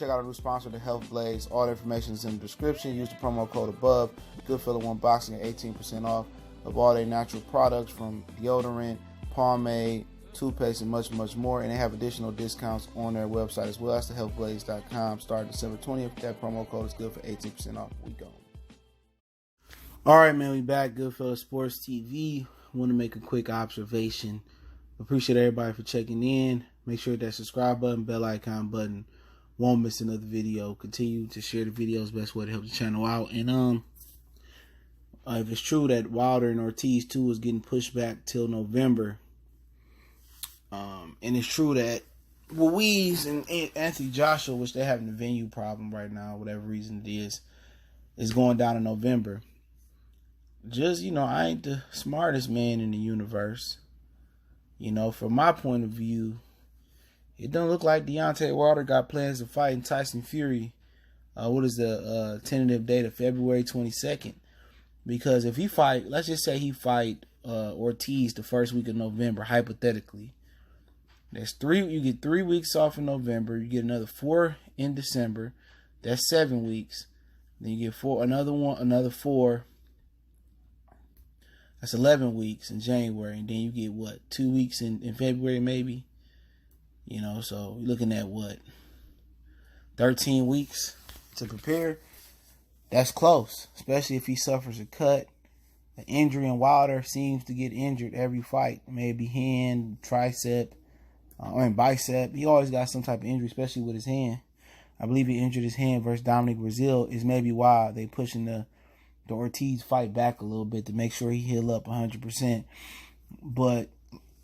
check out our new sponsor, the Health Blaze. All the information is in the description. Use the promo code above. Goodfellow One Boxing at 18% off of all their natural products, from deodorant, pomade, toothpaste, and much, much more. And they have additional discounts on their website as well. That's thehealthblaze.com. Starting December 20th. That promo code is good for 18% off. We go. All right, man. We back. Goodfellow Sports TV. Want to make a quick observation. Appreciate everybody for checking in. Make sure that subscribe button, bell icon button. Won't miss another video. Continue to share the videos. Best way to help the channel out. And if it's true that Wilder and Ortiz 2 is getting pushed back till November, and it's true that Ruiz and Anthony Joshua, which they're having a venue problem right now, whatever reason it is going down in November. Just, I ain't the smartest man in the universe. From my point of view, it don't look like Deontay Wilder got plans to fight in Tyson Fury. What is the tentative date of February 22nd? Because if he fight, let's just say he fight Ortiz the first week of November, hypothetically. You get 3 weeks off in November. You get another 4 in December. That's 7 weeks. Then you get another 4. That's 11 weeks in January. And then you get 2 weeks in February maybe? So you're looking at 13 weeks to prepare. That's close, especially if he suffers a cut, an injury. And Wilder seems to get injured every fight. Maybe hand, tricep, or bicep. He always got some type of injury, especially with his hand. I believe he injured his hand versus Dominic Brazil. Is maybe why they pushing the Ortiz fight back a little bit to make sure he heal up 100%. But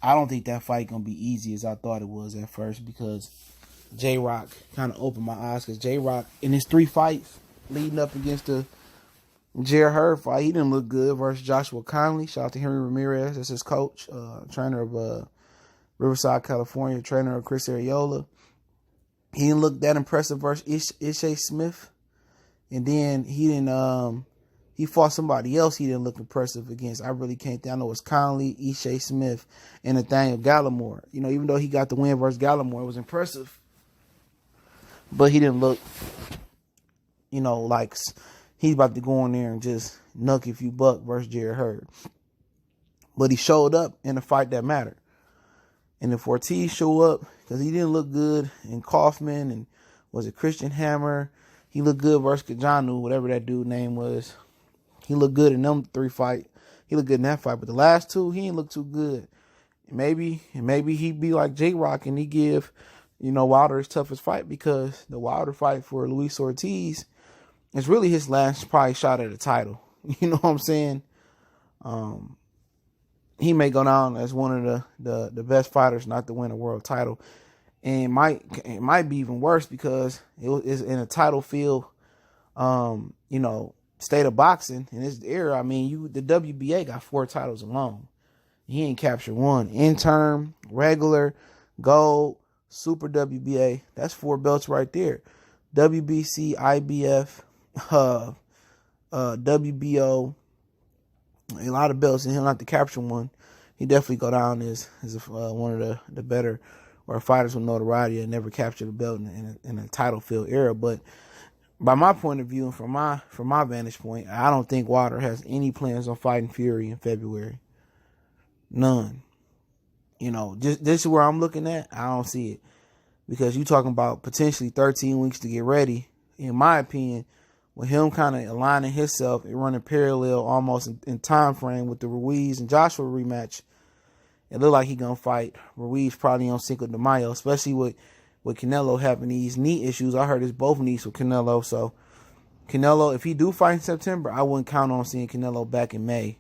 I don't think that fight gonna be easy as I thought it was at first, because J-Rock kind of opened my eyes. Because J-Rock, in his 3 fights leading up against the Jared Hurd fight, he didn't look good versus Joshua Conley. Shout out to Henry Ramirez. That's his coach, trainer of Riverside, California, trainer of Chris Arreola. He didn't look that impressive versus Ishe Smith. And then he fought somebody else he didn't look impressive against. I really can't think. I know it's Conley, Ishe Smith, and Nathaniel Gallimore. Even though he got the win versus Gallimore, it was impressive. But he didn't look, like he's about to go in there and just nuck if you buck versus Jared Hurd. But he showed up in a fight that mattered. And if Ortiz show up, because he didn't look good in Kaufman and was it Christian Hammer, he looked good versus Kajanu, whatever that dude's name was. He looked good in them 3 fights. He looked good in that fight. But the last 2, he didn't look too good. Maybe he'd be like J-Rock and he give, Wilder his toughest fight, because the Wilder fight for Luis Ortiz is really his last probably shot at a title. You know what I'm saying? He may go down as one of the best fighters not to win a world title. And it might be even worse, because it is in a title field, state of boxing in this era. I mean, the WBA got 4 titles alone. He ain't captured 1. Interim, regular, gold, super WBA. That's 4 belts right there. WBC, IBF, WBO, a lot of belts, and he'll not to capture 1. He definitely go down as one of the better or fighters with notoriety that never captured a belt in a title field era. But by my point of view and from my vantage point, I don't think Wilder has any plans on fighting Fury in February. None. This is where I'm looking at. I don't see it, because you talking about potentially 13 weeks to get ready. In my opinion, with him kind of aligning himself and running parallel almost in time frame with the Ruiz and Joshua rematch, it look like he gonna fight Ruiz probably on Cinco de Mayo, especially with Canelo having these knee issues. I heard it's both knees with Canelo. So Canelo, if he do fight in September, I wouldn't count on seeing Canelo back in May.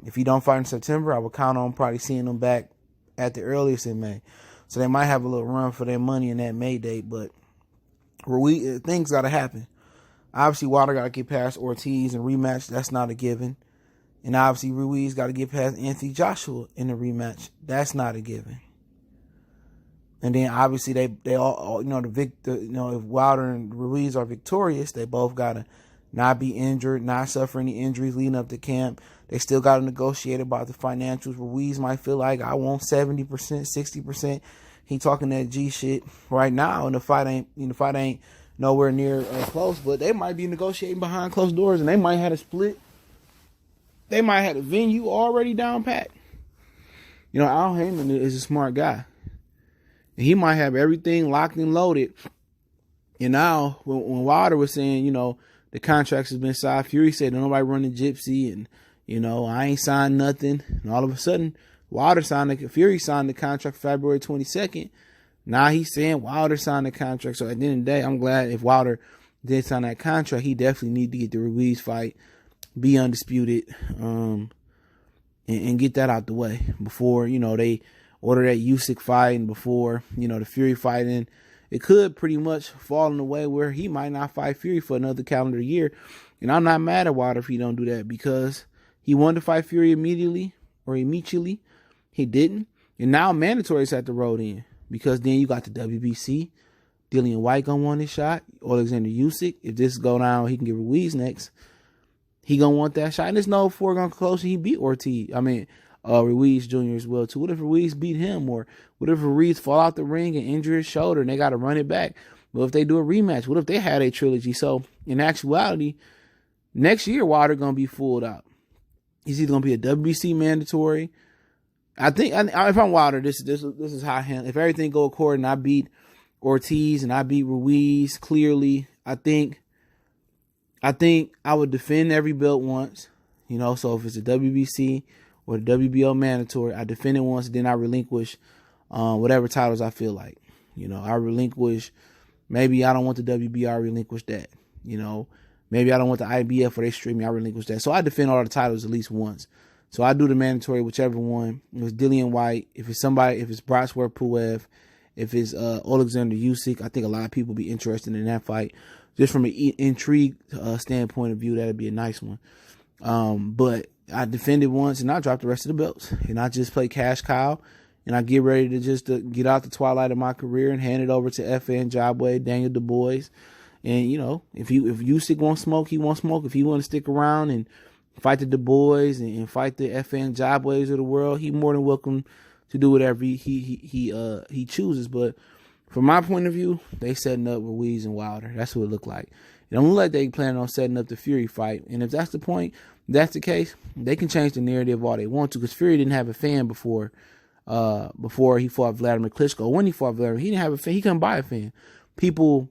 If he don't fight in September, I would count on probably seeing him back at the earliest in May. So they might have a little run for their money in that May date. But things got to happen. Obviously, Wilder got to get past Ortiz and rematch. That's not a given. And obviously, Ruiz got to get past Anthony Joshua in the rematch. That's not a given. And then obviously they all if Wilder and Ruiz are victorious, they both gotta not be injured, not suffer any injuries leading up to camp. They still gotta negotiate about the financials. Ruiz might feel like I want 70%, 60%. he talking that G shit right now, and the fight ain't nowhere near close. But they might be negotiating behind closed doors, and they might have a split. They might have a venue already down pat. You know, Al Heyman is a smart guy. And he might have everything locked and loaded. And now, when Wilder was saying, you know, the contracts has been signed, Fury said, nobody running Gypsy, and, you know, I ain't signed nothing. And all of a sudden, Fury signed the contract February 22nd. Now he's saying Wilder signed the contract. So at the end of the day, I'm glad if Wilder did sign that contract, he definitely need to get the Ruiz fight, be undisputed, and get that out the way before, you know, they order that Usyk fight, and before, you know, the Fury fight. And it could pretty much fall in a way where he might not fight Fury for another calendar year. And I'm not mad at Wilder if he don't do that, because he wanted to fight Fury immediately. He didn't. And now mandatory's at the road in, because then you got the WBC. Dillian White gonna want his shot. Alexander Usyk, if this go down, he can get Ruiz next. He gonna want that shot. And there's no foregone conclusion he beat Ruiz Jr. as well too. What if Ruiz beat him? Or what if Ruiz fall out the ring and injure his shoulder and they got to run it back? What if they do a rematch? What if they had a trilogy? So in actuality, next year Wilder gonna be fooled out. He's either gonna be a WBC mandatory. I think if I'm Wilder, this is how I handle. If everything go according, I beat Ortiz and I beat Ruiz clearly. I think I would defend every belt once. You know, so if it's a WBC or the WBO mandatory, I defend it once, then I relinquish whatever titles I feel like. You know, I relinquish, maybe I don't want the WBO, I relinquish that. You know, maybe I don't want the IBF or they stream me, I relinquish that. So I defend all the titles at least once. So I do the mandatory, whichever one. If it's Dillian White, if it's Braswell Puev, if it's Alexander Usyk, I think a lot of people be interested in that fight. Just from an intrigue standpoint of view, that'd be a nice one. But I defended once and I dropped the rest of the belts, and I just play cash cow, and I get ready to just get out the twilight of my career and hand it over to FN Jabway, Daniel Du Bois. And, you know, if Usyk won't smoke, he won't smoke. If he want to stick around and fight the Du Bois and fight the FN Jabways of the world, he more than welcome to do whatever he chooses. But from my point of view, they setting up Ruiz and Wilder. That's what it looked like. It don't look like they plan on setting up the Fury fight. And if that's the point, that's the case, they can change the narrative all they want to, because Fury didn't have a fan before he fought Vladimir Klitschko. When he fought Vladimir, he didn't have a fan. He couldn't buy a fan. People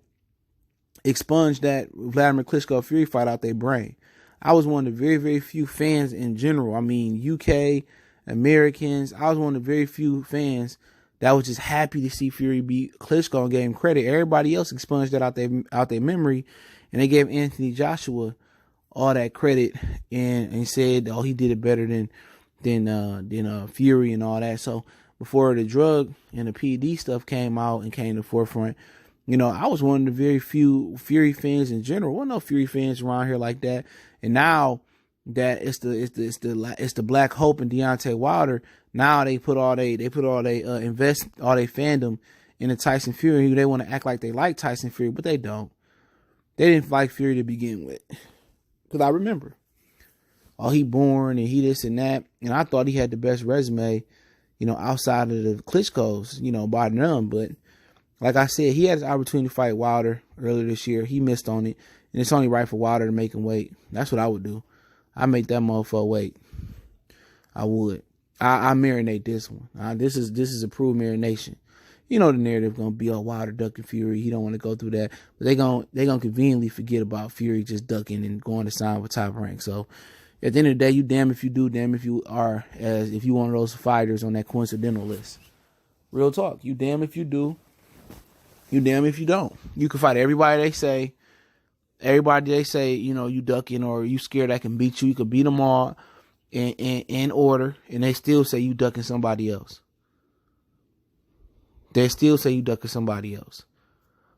expunged that Vladimir Klitschko Fury fight out their brain. I was one of the very, very few fans in general. I mean, UK, Americans. I was one of the very few fans that was just happy to see Fury beat Klitschko and gave him credit. Everybody else expunged that out their memory, and they gave Anthony Joshua all that credit and said, oh, he did it better than Fury and all that. So before the drug and the PD stuff came out and came to the forefront, you know, I was one of the very few Fury fans in general. Well, no Fury fans around here like that. And now that it's the Black Hope and Deontay Wilder, now they put all they invest all they fandom in the Tyson Fury. They want to act like they like Tyson Fury, but they don't. They didn't like Fury to begin with. Because I remember, oh, he born and he this and that. And I thought he had the best resume, you know, outside of the Klitschko's, you know, by none. But like I said, he had his opportunity to fight Wilder earlier this year. He missed on it. And it's only right for Wilder to make him wait. That's what I would do. I make that motherfucker wait. I would. I marinate this one. This is approved marination. You know the narrative gonna be on Wilder ducking Fury. He don't want to go through that, but they gonna conveniently forget about Fury just ducking and going to sign with Top Rank. So at the end of the day, you damn if you do, damn if you are, as if you one of those fighters on that coincidental list. Real talk. You damn if you do, you damn if you don't. You can fight everybody they say, you know, you ducking or you scared I can beat you. You could beat them all in order, and they still say you ducking somebody else. They still say you ducking somebody else.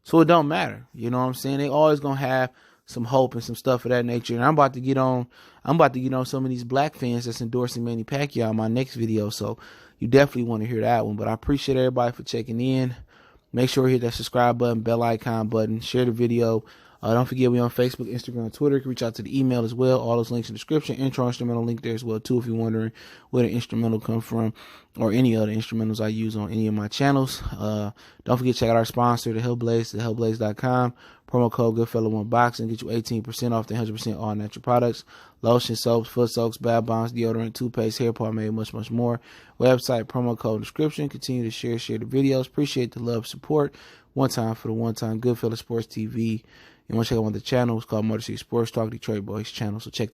So it don't matter. You know what I'm saying? They always gonna have some hope and some stuff of that nature. And I'm about to get on some of these black fans that's endorsing Manny Pacquiao in my next video. So you definitely want to hear that one. But I appreciate everybody for checking in. Make sure you hit that subscribe button, bell icon button, share the video. Don't forget, we on Facebook, Instagram, Twitter. You can reach out to the email as well. All those links in the description. Intro instrumental link there as well, too, if you're wondering where the instrumental come from or any other instrumentals I use on any of my channels. Don't forget to check out our sponsor, the Hellblaze, thehellblaze.com. Promo code Goodfella1Boxing. Get you 18% off the 100% all natural products. Lotion, soaps, foot soaks, bath bombs, deodorant, toothpaste, hair pomade, much, much more. Website, promo code, description. Continue to share the videos. Appreciate the love, support. One time for the one time. Goodfella Sports TV. You want to check out one of the channels called Motor City Sports Talk, Detroit Boys channel. So check